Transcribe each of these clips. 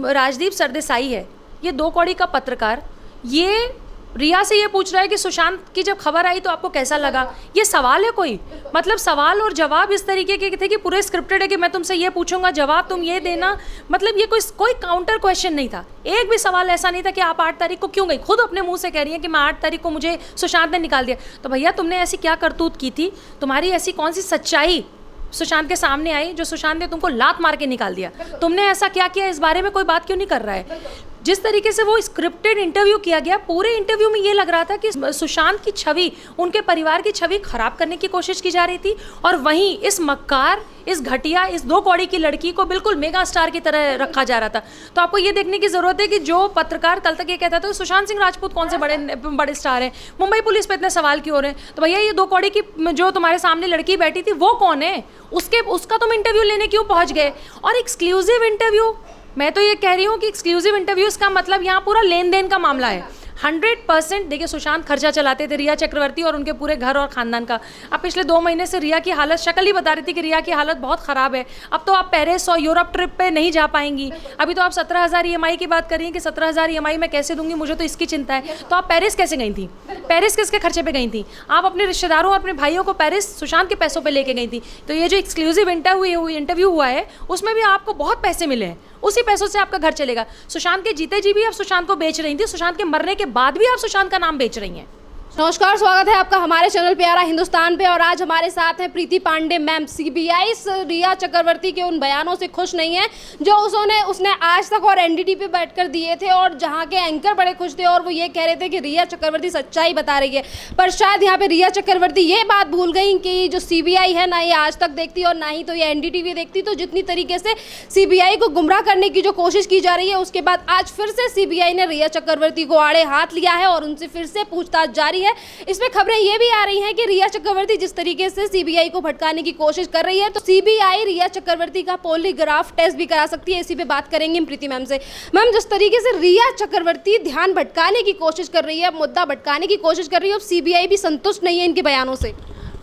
राजदीप सरदेसाई है, ये 2 कौड़ी का पत्रकार, ये रिया से ये पूछ रहा है कि सुशांत की जब खबर आई तो आपको कैसा लगा। ये सवाल है कोई? मतलब सवाल और जवाब इस तरीके के थे कि पूरे स्क्रिप्टेड है कि मैं तुमसे ये पूछूंगा, जवाब तुम ये देना। मतलब ये कोई काउंटर क्वेश्चन नहीं था, एक भी सवाल ऐसा नहीं था कि आप 8 तारीख को क्यों गई। खुद अपने मुंह से कह रही है कि मैं 8 तारीख को मुझे सुशांत ने निकाल दिया। तो भैया तुमने ऐसी क्या करतूत की थी, तुम्हारी ऐसी कौन सी सच्चाई सुशांत के सामने आई जो सुशांत ने तुमको लात मार के निकाल दिया? तुमने ऐसा क्या किया, इस बारे में कोई बात क्यों नहीं कर रहा है? जिस तरीके से वो स्क्रिप्टेड इंटरव्यू किया गया, पूरे इंटरव्यू में ये लग रहा था कि सुशांत की छवि, उनके परिवार की छवि खराब करने की कोशिश की जा रही थी, और वहीं इस मक्कार, इस घटिया, इस 2 कौड़ी की लड़की को बिल्कुल मेगा स्टार की तरह रखा जा रहा था। तो आपको ये देखने की जरूरत है कि जो पत्रकार कल तक ये कहता था सुशांत सिंह राजपूत कौन से बड़े स्टार हैं, मुंबई पुलिस पे इतने सवाल क्यों हो रहे हैं, तो भैया ये 2 कौड़ी की जो तुम्हारे सामने लड़की बैठी थी वो कौन है, उसका तुम इंटरव्यू लेने क्यों पहुंच गए? और एक्सक्लूसिव इंटरव्यू, मैं तो ये कह रही हूँ कि एक्सक्लूसिव इंटरव्यूज का मतलब यहाँ पूरा लेन देन का मामला है। 100% देखिए, सुशांत खर्चा चलाते थे रिया चक्रवर्ती और उनके पूरे घर और खानदान का। अब पिछले 2 महीने से रिया की हालत, शक्ल ही बता रही थी कि रिया की हालत बहुत ख़राब है। अब तो आप पेरिस और यूरोप ट्रिप पे नहीं जा पाएंगी। अभी तो आप 17,000 EMI की बात कर रही हैं कि 17,000 EMI मैं कैसे दूंगी, मुझे तो इसकी चिंता है। तो आप पेरिस कैसे गई थी? पेरिस किसके खर्चे पे गई थी? आप अपने रिश्तेदारों और अपने भाइयों को पेरिस सुशांत के पैसों पे लेके गई थी। तो ये जो एक्सक्लूसिव इंटरव्यू हुआ है उसमें भी आपको बहुत पैसे मिले हैं, उसी पैसों से आपका घर चलेगा। सुशांत के जीते जी भी आप सुशांत को बेच रही थी, सुशांत के मरने के बाद भी आप सुशांत का नाम बेच रही हैं। नमस्कार, स्वागत है आपका हमारे चैनल प्यारा हिंदुस्तान पे। और आज हमारे साथ हैं प्रीति पांडे मैम। सीबीआई रिया चक्रवर्ती के उन बयानों से खुश नहीं है जो उसने आज तक और एनडीटी पे बैठकर दिए थे, और जहां के एंकर बड़े खुश थे और वो ये कह रहे थे कि रिया चक्रवर्ती सच्चाई बता रही है। पर शायद यहाँ पे रिया चक्रवर्ती ये बात भूल गई कि जो सीबीआई है ना ये आज तक देखती और ना ही तो ये एनडीटीवी देखती। तो जितनी तरीके से सीबीआई को गुमराह करने की जो कोशिश की जा रही है, उसके बाद आज फिर से सीबीआई ने रिया चक्रवर्ती को आड़े हाथ लिया है और उनसे फिर से पूछताछ जारी है। इसमें खबरें ये भी आ रही हैं कि रिया चक्रवर्ती जिस तरीके से सीबीआई को भटकाने की कोशिश कर रही है, तो सीबीआई रिया चक्रवर्ती का पॉलीग्राफ टेस्ट भी करा सकती है। इसी पे बात करेंगे प्रीति मैम से। मैम, जिस तरीके से रिया चक्रवर्ती ध्यान भटकाने की कोशिश कर रही है, मुद्दा भटकाने की कोशिश कर रही है, अब सीबीआई भी संतुष्ट नहीं है इनके बयानों से।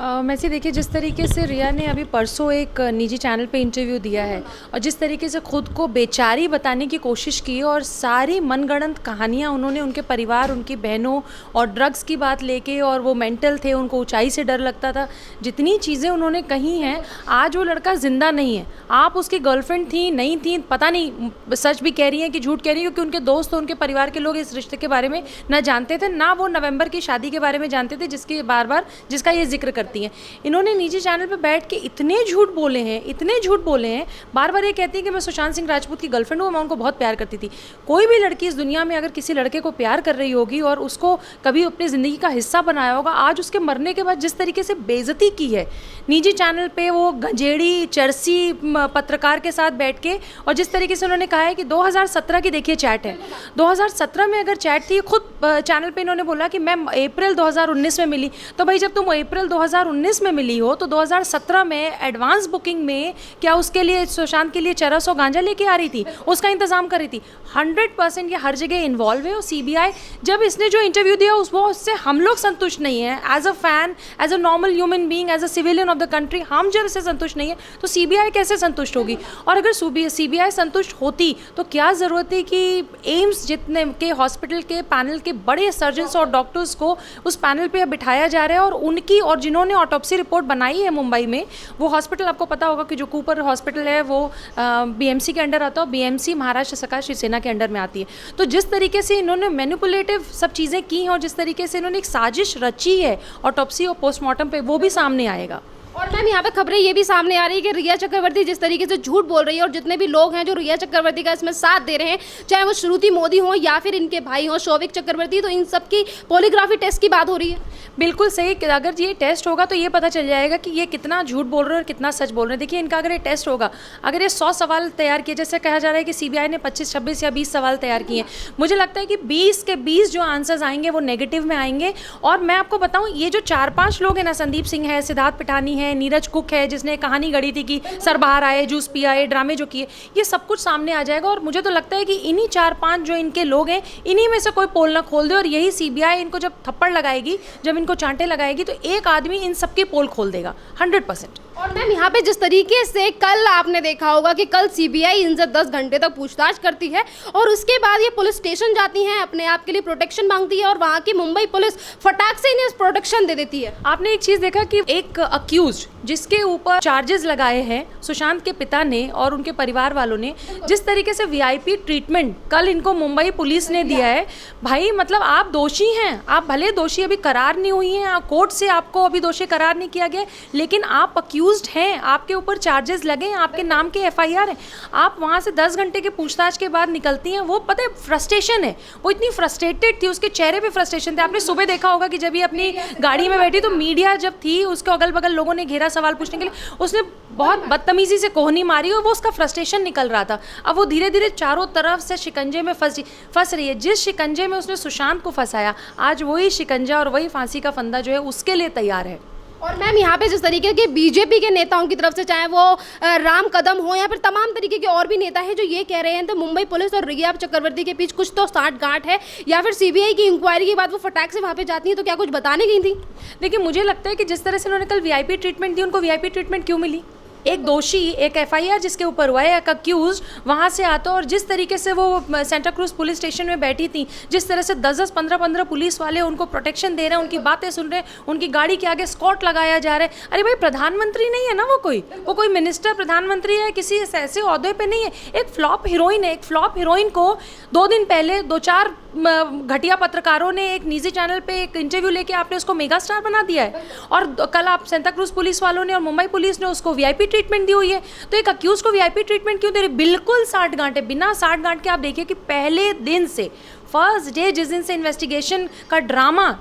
वैसे देखिए, जिस तरीके से रिया ने अभी परसों एक निजी चैनल पे इंटरव्यू दिया है और जिस तरीके से खुद को बेचारी बताने की कोशिश की और सारी मनगढ़ंत कहानियाँ उन्होंने उनके परिवार, उनकी बहनों और ड्रग्स की बात लेके, और वो मेंटल थे, उनको ऊंचाई से डर लगता था, जितनी चीज़ें उन्होंने कही हैं, आज वो लड़का ज़िंदा नहीं है। आप उसकी गर्लफ्रेंड थी, नहीं थी, पता नहीं, सच भी कह रही हैं कि झूठ कह रही हैं, क्योंकि उनके दोस्त, उनके परिवार के लोग इस रिश्ते के बारे में ना जानते थे, ना वो नवंबर की शादी के बारे में जानते थे जिसका ये जिक्र करती हैं। इन्होंने निजी चैनल पे बैठ के इतने झूठ बोले हैं, बार बार ये कहती है कि मैं सुशांत सिंह राजपूत की गर्लफ्रेंड हूँ, मैं उनको बहुत प्यार करती थी। कोई भी लड़की इस दुनिया में अगर किसी लड़के को प्यार कर रही होगी और उसको कभी अपनी ज़िंदगी का हिस्सा बनाया होगा, आज उसके मरने के बाद जिस तरीके से बेइज्जती की है निजी चैनल पे, वो गंजेड़ी चरसी पत्रकार के साथ बैठ के, और जिस तरीके से उन्होंने कहा है कि 2017 की देखिए चैट है, 2017 में अगर चैट थी, खुद चैनल पे इन्होंने बोला कि मैं अप्रैल 2019 में मिली। तो भाई जब तुम अप्रैल 2019 में मिली हो तो 2017 में एडवांस बुकिंग में क्या उसके लिए, सुशांत के लिए चरस और गांजा लेके आ रही थी, उसका इंतजाम कर रही थी। 100% ये हर जगह इन्वॉल्व है। और सीबीआई जब इसने जो इंटरव्यू दिया उससे हम लोग संतुष्ट नहीं है। As a fan, as a normal human being, as a civilian of the country, हम जब इससे संतुष्ट नहीं है तो सीबीआई कैसे संतुष्ट होगी? और अगर सीबीआई संतुष्ट होती तो क्या ज़रूरत है कि एम्स जितने के हॉस्पिटल के पैनल के बड़े सर्जन्स और डॉक्टर्स को उस पैनल पे बिठाया जा रहा है, और उनकी, और जिन्होंने ऑटोप्सी रिपोर्ट बनाई है मुंबई में, वो हॉस्पिटल आपको पता होगा कि जो कूपर हॉस्पिटल है वो बीएमसी के अंडर आता है, बीएमसी महाराष्ट्र सरकार शिवसेना के अंडर में आती है। तो जिस तरीके से इन्होंने मैनिपुलेटिव सब चीज़ें की हैं और जिस तरीके से इन्होंने एक साजिश रची है ऑटोप्सी और पोस्टमार्टम पे, वो भी सामने आएगा। और मैम, यहाँ पे खबरें ये भी सामने आ रही है कि रिया चक्रवर्ती जिस तरीके से झूठ बोल रही है, और जितने भी लोग हैं जो रिया चक्रवर्ती का इसमें साथ दे रहे हैं, चाहे वो श्रुति मोदी हो या फिर इनके भाई हो शौविक चक्रवर्ती, तो इन सब की पॉलीग्राफी टेस्ट की बात हो रही है। बिल्कुल सही। अगर ये टेस्ट होगा तो ये पता चल जाएगा कि ये कितना झूठ बोल रहे हैं और कितना सच बोल रहे हैं। देखिए, इनका अगर ये टेस्ट होगा, अगर ये 100 सवाल तैयार किए, जैसे कहा जा रहा है कि सीबीआई ने 25, 26 या 20 सवाल तैयार किए, मुझे लगता है कि 20 के 20 जो आंसर्स आएंगे वो नेगेटिव में आएंगे। और मैं आपको बताऊँ, ये जो 4-5 लोग हैं ना, संदीप सिंह है, सिद्धार्थ पिठानी है, नीरज कुक है, जिसने कहानी गढ़ी थी कि सर बाहर आए, जूस पिया, ये ड्रामे जो किए, ये सब कुछ सामने आ जाएगा। और मुझे तो लगता है कि इन्हीं 4-5 जो इनके लोग हैं, इन्हीं में से कोई पोल ना खोल दे, और यही सीबीआई इनको जब थप्पड़ लगाएगी, जब इनको चांटे लगाएगी, तो एक आदमी इन सबकी पोल खोल देगा 100%। और और मैम यहाँ पे जिस तरीके से कल आपने देखा होगा कि कल सीबीआई इनसे 10 घंटे तक पूछताछ करती है और उसके बाद ये पुलिस स्टेशन जाती हैं, अपने आप के लिए प्रोटेक्शन मांगती है और वहाँ की मुंबई पुलिस फटाक से इन्हें प्रोटेक्शन दे देती है। आपने एक चीज देखा कि एक अक्यूज जिसके ऊपर चार्जेस लगाए हैं सुशांत के पिता ने और उनके परिवार वालों ने, जिस तरीके से वीआईपी ट्रीटमेंट कल इनको मुंबई पुलिस ने दिया है, भाई मतलब आप दोषी हैं, आप भले दोषी अभी करार नहीं हुई हैं, कोर्ट से आपको अभी दोषी करार नहीं किया गया, लेकिन आप अक्यूज्ड हैं, आपके ऊपर चार्जेस लगे हैं, आपके नाम के एफआईआर है, आप वहाँ से 10 घंटे के पूछताछ के बाद निकलती हैं। वो पता है फ्रस्ट्रेशन है, वो इतनी फ्रस्ट्रेटेड थी, उसके चेहरे पे फ्रस्ट्रेशन थे। आपने सुबह देखा होगा कि जब ये अपनी गाड़ी में बैठी तो मीडिया जब थी उसके अगल बगल लोगों ने घेरा सवाल पूछने के लिए, उसने बहुत बदतमीजी से कोहनी मारी और वो उसका फ्रस्ट्रेशन निकल रहा था। अब वो धीरे धीरे चारों तरफ से शिकंजे में फंस रही है। जिस शिकंजे में उसने सुशांत को फंसाया, आज वही शिकंजा और वही फांसी का फंदा जो है उसके लिए तैयार है। और मैम यहाँ पे जिस तरीके के बीजेपी के नेताओं की तरफ से, चाहे वो राम कदम हो या फिर तमाम तरीके के और भी नेता हैं जो ये कह रहे हैं, तो मुंबई पुलिस और रिया चक्रवर्ती के बीच कुछ तो साठ-गांठ है, या फिर सीबीआई की इंक्वायरी के बाद वो फटाक से वहाँ पे जाती हैं, तो क्या कुछ बताने गई थी? देखिए मुझे लगता है कि जिस तरह से उन्होंने कल वीआईपी ट्रीटमेंट दी, उनको वीआईपी ट्रीटमेंट क्यों मिली? एक दोषी, एक एफआईआर जिसके ऊपर हुआ है, एक अक्यूज वहाँ से आता, और जिस तरीके से वो सेंटा क्रूज पुलिस स्टेशन में बैठी थी, जिस तरह से 10-10, 15-15 पुलिस वाले उनको प्रोटेक्शन दे रहे हैं, उनकी बातें सुन रहे हैं, उनकी गाड़ी के आगे स्कॉट लगाया जा रहा है। अरे भाई प्रधानमंत्री नहीं है ना, वो कोई मिनिस्टर प्रधानमंत्री है, किसी ऐसे ओहदे पे नहीं है, एक फ्लॉप हीरोइन है। एक फ्लॉप हीरोइन को 2 दिन पहले 2-4 घटिया पत्रकारों ने एक निजी चैनल पे एक इंटरव्यू लेके आपने उसको मेगा स्टार बना दिया है, और कल आप सेंटा क्रूज पुलिस वालों ने और मुंबई पुलिस ने उसको वीआईपी ट्रीटमेंट दी हुई है। तो एक अक्यूज को वीआईपी ट्रीटमेंट क्यों दे रही? बिल्कुल साठ-गांठ है, बिना साठ-गांठ के। आप देखिए कि पहले दिन से, फर्स्ट डे जिस दिन से इन्वेस्टिगेशन का ड्रामा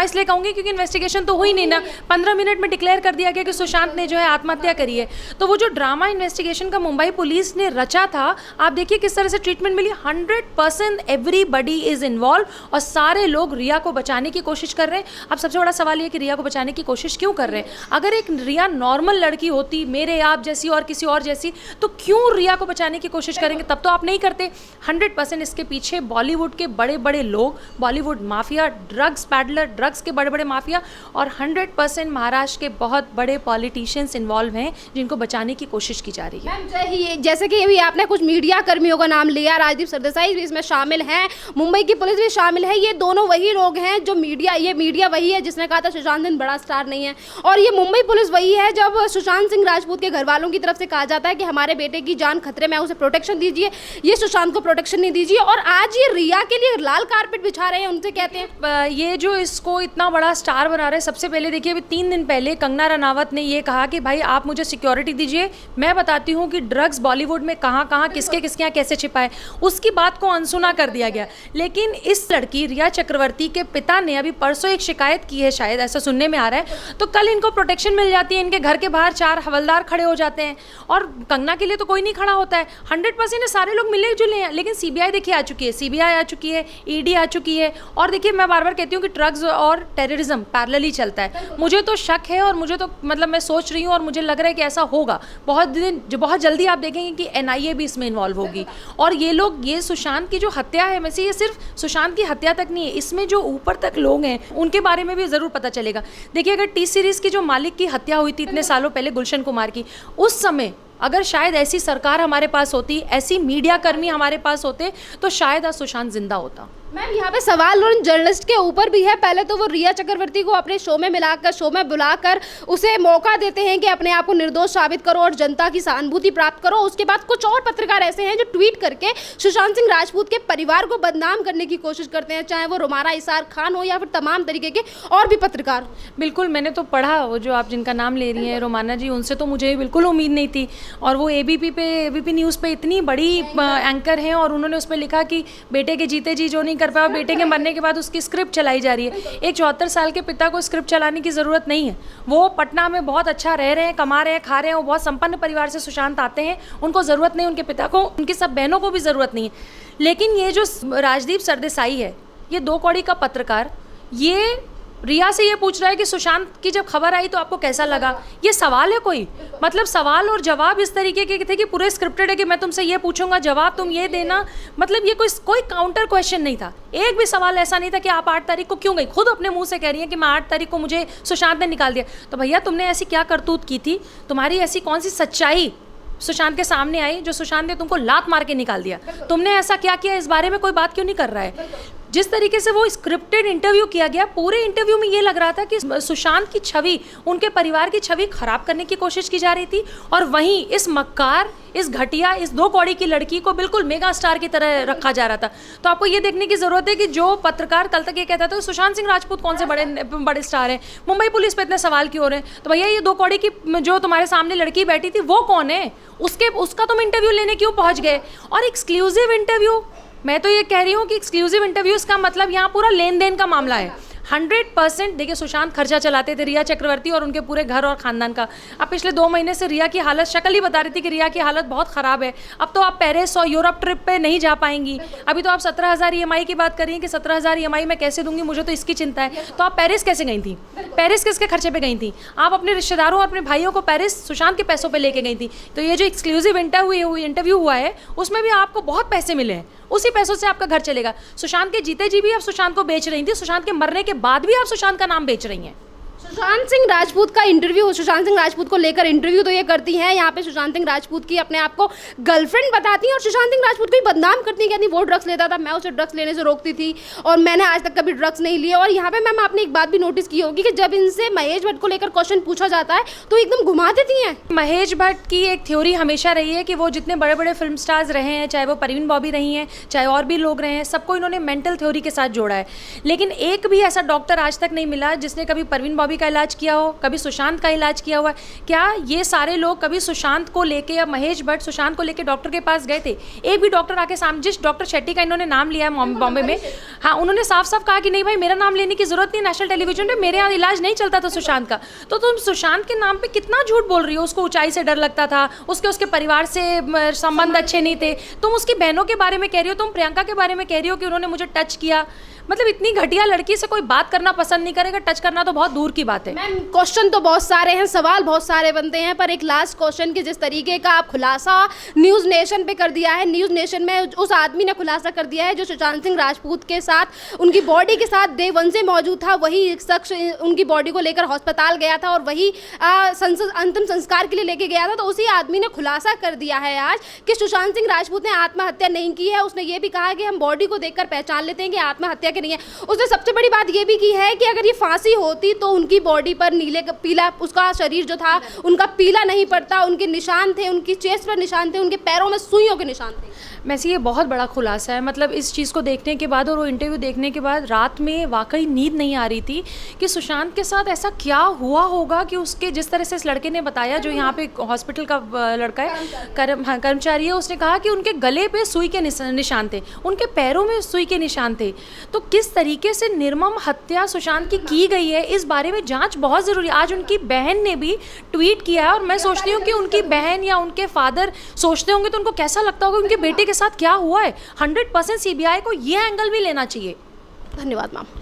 इसलिए कहूँगी क्योंकि इन्वेस्टिगेशन तो हुई नहीं ना, 15 मिनट में डिक्लेयर कर दिया गया कि सुशांत ने जो है आत्महत्या करी है। तो वो जो ड्रामा इन्वेस्टिगेशन का मुंबई पुलिस ने रचा था, आप देखिए किस तरह से ट्रीटमेंट मिली। 100% एवरीबडी इज इन्वॉल्व और सारे लोग रिया को बचाने की कोशिश कर रहे हैं। अब सबसे बड़ा सवाल ये कि रिया को बचाने की कोशिश क्यों कर रहे हैं? अगर एक रिया नॉर्मल लड़की होती, मेरे आप जैसी और किसी और जैसी, तो क्यों रिया को बचाने की कोशिश करेंगे? तब तो आप नहीं करते। 100% इसके पीछे बॉलीवुड के बड़े बड़े लोग, Bollywood mafia, drugs peddler, drugs के बड़े बड़े माफिया, और 100% महाराष्ट्र के बहुत बड़े पॉलिटिशियंस इन्वॉल्व हैं जिनको बचाने की कोशिश की जा रही है। मैम जैसे कि अभी आपने कुछ मीडिया कर्मियों का नाम लिया, राजदीप सरदेसाई भी इसमें शामिल हैं, मुंबई की पुलिस भी शामिल है। ये दोनों वही लोग हैं जो मीडिया वही है जिसने कहा था सुशांत सिंह बड़ा स्टार नहीं है, और ये मुंबई पुलिस वही है जब सुशांत सिंह राजपूत के घर वालों की तरफ से कहा जाता है कि हमारे बेटे की जान खतरे में, उसे प्रोटेक्शन दीजिए, ये सुशांत को प्रोटेक्शन नहीं दीजिए, और आज ये रिया के लिए लाल कारपेट बिछा रहे हैं, उनसे कहते हैं ये जो इसको इतना बड़ा स्टार बना रहे हैं। सबसे पहले देखिए अभी 3 दिन पहले कंगना रनावत ने ये कहा कि भाई आप मुझे सिक्योरिटी दीजिए, मैं बताती हूँ कि ड्रग्स बॉलीवुड में कहाँ कहाँ किसके यहाँ कैसे छिपा है। उसकी बात को अनसुना कर दिया गया। लेकिन इस लड़की रिया चक्रवर्ती के पिता ने अभी परसों एक शिकायत की है, शायद ऐसा सुनने में आ रहा है, तो कल इनको प्रोटेक्शन मिल जाती है। इनके घर के बाहर 4 हवलदार खड़े हो जाते हैं, और कंगना के लिए तो कोई नहीं खड़ा होता है। 100% सारे लोग मिले जुले हैं। लेकिन सीबीआई देखिए आ चुकी है, सीबीआई आ चुकी है, ईडी आ चुकी है, और देखिए मैं बार बार कहती हूँ कि ड्रग्स और टेररिज्म पैरेलली चलता है। मुझे तो शक है, और मुझे तो मतलब मैं सोच रही हूँ और मुझे लग रहा है कि ऐसा होगा बहुत जल्दी। आप देखेंगे कि एनआईए भी इसमें इन्वॉल्व होगी, और ये लोग, ये सुशांत की जो हत्या है, वैसे ये सिर्फ सुशांत की हत्या तक नहीं है, इसमें जो ऊपर तक लोग हैं उनके बारे में भी ज़रूर पता चलेगा। देखिए अगर टी सीरीज़ की जो मालिक की हत्या हुई थी इतने सालों पहले, गुलशन कुमार की, उस समय अगर शायद ऐसी सरकार हमारे पास होती, ऐसी मीडिया कर्मी हमारे पास होते, तो शायद आज सुशांत जिंदा होता। मैम यहाँ पे सवाल उन जर्नलिस्ट के ऊपर भी है। पहले तो वो रिया चक्रवर्ती को अपने शो में बुलाकर उसे मौका देते हैं कि अपने आप को निर्दोष साबित करो और जनता की सहानुभूति प्राप्त करो। उसके बाद कुछ और पत्रकार ऐसे हैं जो ट्वीट करके सुशांत सिंह राजपूत के परिवार को बदनाम करने की कोशिश करते हैं, चाहे वो रोमाना इसार खान हो या फिर तमाम तरीके के और भी पत्रकार। बिल्कुल, मैंने तो पढ़ा, वो जो आप जिनका नाम ले रही हैं रोमाना जी, उनसे तो मुझे बिल्कुल उम्मीद नहीं थी। और वो एबीपी न्यूज़ पे इतनी बड़ी एंकर हैं, और उन्होंने उसमें लिखा कि बेटे के जीते जी जो नहीं कर पाया, बेटे के मरने के बाद उसकी स्क्रिप्ट चलाई जा रही है। एक 74 साल के पिता को स्क्रिप्ट चलाने की ज़रूरत नहीं है। वो पटना में बहुत अच्छा रह रहे हैं, कमा रहे हैं, खा रहे हैं, वो बहुत संपन्न परिवार से सुशांत आते हैं, उनको ज़रूरत नहीं, उनके पिता को, उनकी सब बहनों को भी ज़रूरत नहीं है। लेकिन ये जो राजदीप सरदेसाई है, ये 2 कौड़ी का पत्रकार, ये रिया से ये पूछ रहा है कि सुशांत की जब खबर आई तो आपको कैसा लगा। ये सवाल है कोई? मतलब सवाल और जवाब इस तरीके के थे कि पूरे स्क्रिप्टेड है कि मैं तुमसे ये पूछूंगा, जवाब तुम ये देना। मतलब ये कोई काउंटर क्वेश्चन नहीं था। एक भी सवाल ऐसा नहीं था कि आप 8 तारीख को क्यों गई। खुद अपने मुंह से कह रही है कि मैं 8 तारीख को मुझे सुशांत ने निकाल दिया। तो भैया तुमने ऐसी क्या करतूत की थी, तुम्हारी ऐसी कौन सी सच्चाई सुशांत के सामने आई जो सुशांत ने तुमको लात मार के निकाल दिया? तुमने ऐसा क्या किया, इस बारे में कोई बात क्यों नहीं कर रहा है? जिस तरीके से वो स्क्रिप्टेड इंटरव्यू किया गया, पूरे इंटरव्यू में ये लग रहा था कि सुशांत की छवि, उनके परिवार की छवि खराब करने की कोशिश की जा रही थी, और वहीं इस मक्कार, इस घटिया, इस 2 कौड़ी की लड़की को बिल्कुल मेगा स्टार की तरह रखा जा रहा था। तो आपको ये देखने की जरूरत है कि जो पत्रकार कल तक ये कहता था सुशांत सिंह राजपूत कौन से बड़े स्टार हैं, मुंबई पुलिस पे इतने सवाल क्यों हो रहे हैं, तो भैया ये 2 कौड़ी की जो तुम्हारे सामने लड़की बैठी थी वो कौन है, उसका तुम इंटरव्यू लेने क्यों पहुंच गए? और एक्सक्लूसिव इंटरव्यू, मैं तो ये कह रही हूँ कि एक्सक्लूसिव इंटरव्यूज का मतलब यहाँ पूरा लेन देन का मामला है। 100% देखिए, सुशांत खर्चा चलाते थे रिया चक्रवर्ती और उनके पूरे घर और खानदान का। अब पिछले 2 महीने से रिया की हालत, शक्ल ही बता रही थी कि रिया की हालत बहुत ख़राब है। अब तो आप पेरिस और यूरोप ट्रिप पे नहीं जा पाएंगी। अभी तो आप 17,000 EMI की बात कर रही हैं कि 17,000 EMI मैं कैसे दूंगी, मुझे तो इसकी चिंता है। तो आप पेरिस कैसे गई थी? पेरिस किसके खर्चे पे गई थी? आप अपने रिश्तेदारों और अपने भाइयों को पेरिस सुशांत के पैसों पे लेके गई थी। तो ये जो एक्सक्लूसिव इंटरव्यू हुआ है उसमें भी आपको बहुत पैसे मिले हैं, उसी पैसों से आपका घर चलेगा। सुशांत के जीते जी भी आप सुशांत को बेच रही थी, सुशांत के मरने के बाद भी आप सुशांत का नाम बेच रही हैं। सुशांत सिंह राजपूत का इंटरव्यू, सुशांत सिंह राजपूत को लेकर इंटरव्यू तो ये करती हैं, यहाँ पे सुशांत सिंह राजपूत की अपने आप को गर्लफ्रेंड बताती हैं और सुशांत सिंह राजपूत को ही बदनाम करती हैं, कहती वो ड्रग्स लेता था, मैं उसे ड्रग्स लेने से रोकती थी और मैंने आज तक कभी ड्रग्स नहीं लिए। और यहाँ पे मैम आपने एक बात भी नोटिस की होगी कि जब इनसे महेश भट्ट को लेकर क्वेश्चन पूछा जाता है तो एकदम घुमा देती हैं। महेश भट्ट की एक थ्योरी हमेशा रही है कि वो जितने बड़े बड़े फिल्म स्टार्स रहे हैं, चाहे वो परवीन बॉबी रही हैं, चाहे और भी लोग रहे हैं, सबको इन्होंने मेंटल थ्योरी के साथ जोड़ा है। लेकिन एक भी ऐसा डॉक्टर आज तक नहीं मिला जिसने कभी परवीन बॉबी का इलाज किया हो, कभी सुशांत का इलाज किया हुआ है। क्या ये सारे लोग कभी सुशांत को लेके या महेश भट्ट सुशांत को लेके डॉक्टर के पास गए थे? एक भी डॉक्टर आके सामने, जिस डॉक्टर शेट्टी का इन्होंने नाम लिया है बॉम्बे में, हाँ, उन्होंने साफ साफ कहा कि नहीं भाई मेरा नाम लेने की जरूरत नहीं, नेशनल टेलीविजन पे मेरे यहाँ इलाज नहीं चलता था सुशांत का। तो तुम सुशांत के नाम पे कितना झूठ बोल रही हो? उसको ऊंचाई से डर लगता था, उसके परिवार से संबंध अच्छे नहीं थे। तुम उसकी बहनों के बारे में कह रही हो, तुम प्रियंका के बारे में कह रही हो कि उन्होंने मुझे टच किया। मतलब इतनी घटिया लड़की से कोई बात करना पसंद नहीं करेगा, टच करना तो बहुत दूर की बात है। मैम क्वेश्चन तो बहुत सारे हैं, सवाल बहुत सारे बनते हैं, पर एक लास्ट क्वेश्चन की जिस तरीके का आप खुलासा न्यूज़ नेशन पे कर दिया है, न्यूज़ नेशन में उस आदमी ने खुलासा कर दिया है जो सुशांत सिंह राजपूत के साथ, उनकी बॉडी के साथ डे 1 से मौजूद था, वही शख्स उनकी बॉडी को लेकर अस्पताल गया था और वही अंतिम संस्कार के लिए लेके गया था। तो उसी आदमी ने खुलासा कर दिया है आज कि सुशांत सिंह राजपूत ने आत्महत्या नहीं की है। उसने ये भी कहा कि हम बॉडी को देखकर पहचान लेते हैं कि आत्महत्या नहीं है। उसने सबसे बड़ी बात ये भी की है कि अगर ये फांसी होती तो उनकी बॉडी पर पीला, उसका शरीर जो था उनका पीला नहीं पड़ता, उनके निशान थे, उनकी चेस्ट पर निशान थे, उनके पैरों में सुइयों के निशान थे। वैसे ये बहुत बड़ा खुलासा है। मतलब इस चीज़ को देखने के बाद और वो इंटरव्यू देखने के बाद रात में वाकई नींद नहीं आ रही थी कि सुशांत के साथ ऐसा क्या हुआ होगा कि उसके, जिस तरह से इस लड़के ने बताया जो यहाँ पे हॉस्पिटल का लड़का है, कर्मचारी है, उसने कहा कि उनके गले पे सुई के निशान थे, उनके पैरों में सुई के निशान थे। तो किस तरीके से निर्मम हत्या सुशांत की गई है, इस बारे में जांच बहुत ज़रूरी है। आज उनकी बहन ने भी ट्वीट किया है और मैं सोचती हूँ कि उनकी बहन या उनके फादर सोचते होंगे तो उनको कैसा लगता होगा उनके बेटे के साथ क्या हुआ है। 100% CBI को ये एंगल भी लेना चाहिए। धन्यवाद मैम।